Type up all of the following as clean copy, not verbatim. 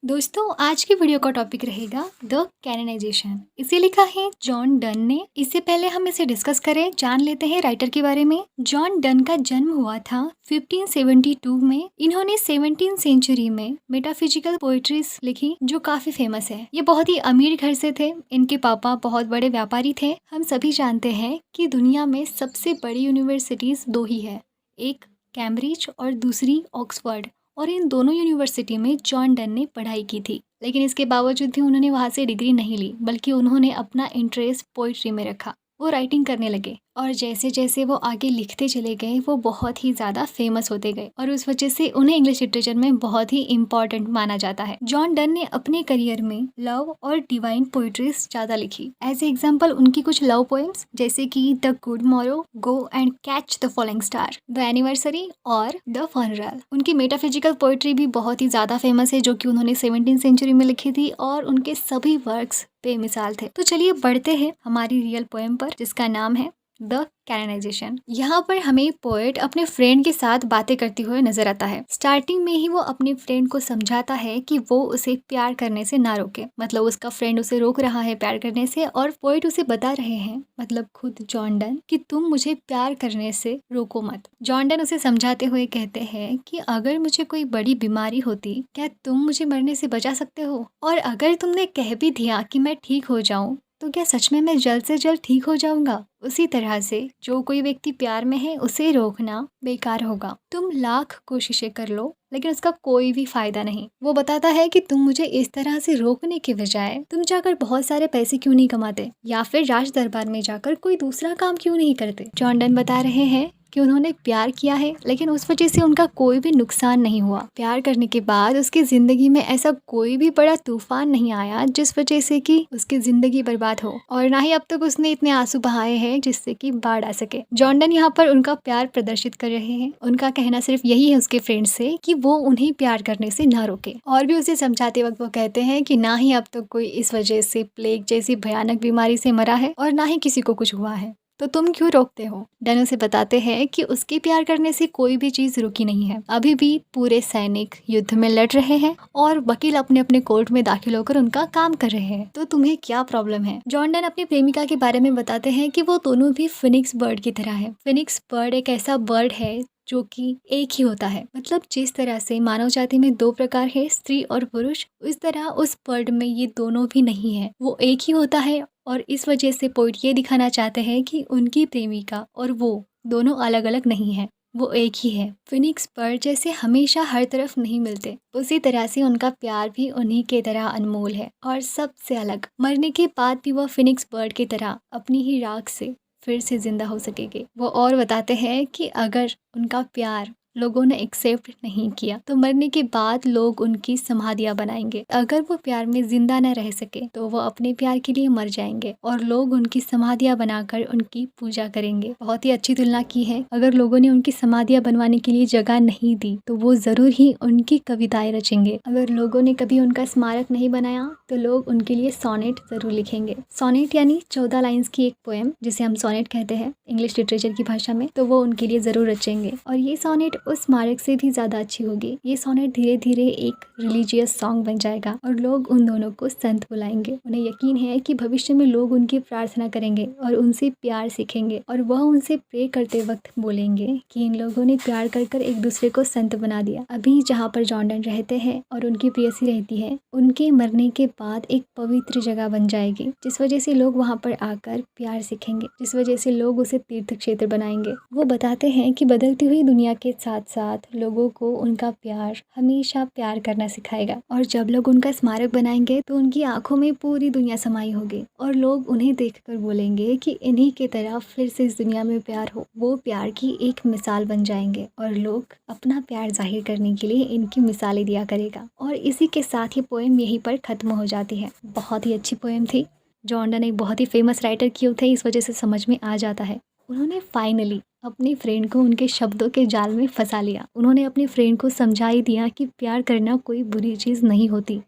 दोस्तों आज की वीडियो का टॉपिक रहेगा द कैननाइजेशन। इसे लिखा है जॉन डन ने। इससे पहले हम इसे डिस्कस करें, जान लेते हैं राइटर के बारे में। जॉन डन का जन्म हुआ था 1572 में। इन्होंने 17th सेंचुरी में मेटाफिजिकल पोएट्रीज लिखी जो काफी फेमस है। ये बहुत ही अमीर घर से थे। इनके पापा बहुत बड़े व्यापारी थे। हम सभी जानते हैं कि दुनिया में सबसे बड़ी यूनिवर्सिटीज दो ही है, एक कैम्ब्रिज और दूसरी ऑक्सफोर्ड। और इन दोनों यूनिवर्सिटी में जॉन डन ने पढ़ाई की थी, लेकिन इसके बावजूद भी उन्होंने वहाँ से डिग्री नहीं ली, बल्कि उन्होंने अपना इंटरेस्ट पोइट्री में रखा। वो राइटिंग करने लगे और जैसे जैसे वो आगे लिखते चले गए वो बहुत ही ज़्यादा फेमस होते गए और उस वजह से उन्हें इंग्लिश लिटरेचर में बहुत ही इम्पोर्टेंट माना जाता है। जॉन डन ने अपने करियर में लव और डिवाइन पोइट्रीज ज़्यादा लिखी। एज ए एग्जाम्पल उनकी कुछ लव पोएम्स जैसे कि the good Morrow, go and catch the falling star, the anniversary और द फनरल। उनकी मेटाफिजिकल पोइट्री भी बहुत ही ज़्यादा फेमस है जो कि उन्होंने 17th सेंचुरी में लिखी थी और उनके सभी वर्क्स बेमिसाल थे। तो चलिए बढ़ते हैं हमारी रियल पोएम पर जिसका नाम है द कैननाइजेशन। यहाँ पर हमें पोएट अपने फ्रेंड के साथ बातें करते हुए नजर आता है। स्टार्टिंग में ही वो अपने फ्रेंड को समझाता है कि वो उसे प्यार करने से ना रोके, मतलब उसका फ्रेंड उसे रोक रहा है प्यार करने से और पोएट उसे बता रहे हैं, मतलब खुद जॉन डन, कि तुम मुझे प्यार करने से रोको मत। जॉन डन उसे समझाते हुए कहते हैं कि अगर मुझे कोई बड़ी बीमारी होती क्या तुम मुझे मरने से बचा सकते हो, और अगर तुमने कह भी दिया कि मैं ठीक हो जाऊं तो क्या सच में मैं जल्द से जल्द ठीक हो जाऊंगा। उसी तरह से जो कोई व्यक्ति प्यार में है उसे रोकना बेकार होगा। तुम लाख कोशिशें कर लो लेकिन उसका कोई भी फायदा नहीं। वो बताता है कि तुम मुझे इस तरह से रोकने के बजाय तुम जाकर बहुत सारे पैसे क्यों नहीं कमाते या फिर राज दरबार में जाकर कोई दूसरा काम क्यों नहीं करते। जॉन डन बता रहे हैं कि उन्होंने प्यार किया है लेकिन उस वजह से उनका कोई भी नुकसान नहीं हुआ। प्यार करने के बाद उसकी जिंदगी में ऐसा कोई भी बड़ा तूफान नहीं आया जिस वजह से कि उसकी जिंदगी बर्बाद हो, और ना ही अब तक उसने इतने आंसू बहाए हैं जिससे कि बाढ़ आ सके। जॉन डन यहाँ पर उनका प्यार प्रदर्शित कर रहे हैं। उनका कहना सिर्फ यही है उसके फ्रेंड से कि वो उन्हें प्यार करने से ना रोके। और भी उसे समझाते वक्त वो कहते हैं कि ना ही अब तक कोई इस वजह से प्लेग जैसी भयानक बीमारी से मरा है और ना ही किसी को कुछ हुआ है, तो तुम क्यों रोकते हो। डन उसे बताते हैं कि उसके प्यार करने से कोई भी चीज रुकी नहीं है। अभी भी पूरे सैनिक युद्ध में लड़ रहे हैं और वकील अपने अपने कोर्ट में दाखिल होकर उनका काम कर रहे हैं, तो तुम्हें क्या प्रॉब्लम है। जॉन डन अपनी प्रेमिका के बारे में बताते हैं कि वो दोनों भी फिनिक्स बर्ड की तरह है। फिनिक्स बर्ड एक ऐसा बर्ड है जो कि एक ही होता है, मतलब जिस तरह से मानव जाति में दो प्रकार है, स्त्री और पुरुष, उस तरह उस बर्ड में ये दोनों भी नहीं है, वो एक ही होता है। और इस वजह से पोइट ये दिखाना चाहते हैं कि उनकी प्रेमिका और वो दोनों अलग अलग नहीं है, वो एक ही है। फिनिक्स बर्ड जैसे हमेशा हर तरफ नहीं मिलते, उसी तरह से उनका प्यार भी उन्हीं के तरह अनमोल है और सबसे अलग। मरने के बाद भी वह फिनिक्स बर्ड की तरह अपनी ही राख से फिर से जिंदा हो सकेंगे। वो और बताते हैं कि अगर उनका प्यार लोगों ने एक्सेप्ट नहीं किया तो मरने के बाद लोग उनकी समाधियां बनाएंगे। अगर वो प्यार में जिंदा न रह सके तो वो अपने प्यार के लिए मर जाएंगे और लोग उनकी समाधियां बनाकर उनकी पूजा करेंगे। बहुत ही अच्छी तुलना की है। अगर लोगों ने उनकी समाधियां बनवाने के लिए जगह नहीं दी तो वो जरूर ही उनकी कविताएं रचेंगे। अगर लोगों ने कभी उनका स्मारक नहीं बनाया तो लोग उनके लिए सोनेट जरूर लिखेंगे। सोनेट यानी 14 लाइन्स की एक पोएम जिसे हम सोनेट कहते हैं इंग्लिश लिटरेचर की भाषा में, तो वो उनके लिए जरूर रचेंगे और ये सोनेट उस स्मारक से भी ज्यादा अच्छी होगी। ये सोनेट धीरे धीरे एक रिलीजियस सॉन्ग बन जाएगा और लोग उन दोनों को संत बुलाएंगे। उन्हें यकीन है कि भविष्य में लोग उनकी प्रार्थना करेंगे और उनसे प्यार सीखेंगे और वह उनसे प्रे करते वक्त बोलेंगे कि इन लोगों ने प्यार कर कर एक दूसरे को संत बना दिया। अभी जहाँ पर जॉन डन रहते हैं और उनकी प्रेयसी रहती है, उनके मरने के बाद एक पवित्र जगह बन जाएगी जिस वजह से लोग वहाँ पर आकर प्यार सीखेंगे, जिस वजह से लोग उसे तीर्थ क्षेत्र बनाएंगे। वो बताते हैं कि बदलती हुई दुनिया के साथ साथ लोगों को उनका प्यार हमेशा प्यार करना सिखाएगा और जब लोग उनका स्मारक बनाएंगे तो उनकी आंखों में पूरी दुनिया समाई होगी और लोग उन्हें देखकर बोलेंगे कि इन्हीं की तरह फिर से इस दुनिया में प्यार हो। वो प्यार की एक मिसाल बन जाएंगे और लोग अपना प्यार जाहिर करने के लिए इनकी मिसालें दिया करेगा। और इसी के साथ ये पोएम यहीं पर खत्म हो जाती है। बहुत ही अच्छी पोएम थी। जॉन डन एक बहुत ही फेमस राइटर क्यों थे इस वजह से समझ में आ जाता है। उन्होंने फाइनली अपने फ्रेंड को उनके शब्दों के जाल में फंसा लिया। उन्होंने अपने फ्रेंड को समझा ही दिया कि प्यार करना कोई बुरी चीज़ नहीं होती।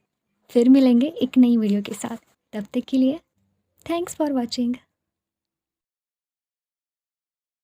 फिर मिलेंगे एक नई वीडियो के साथ, तब तक के लिए थैंक्स फॉर वॉचिंग।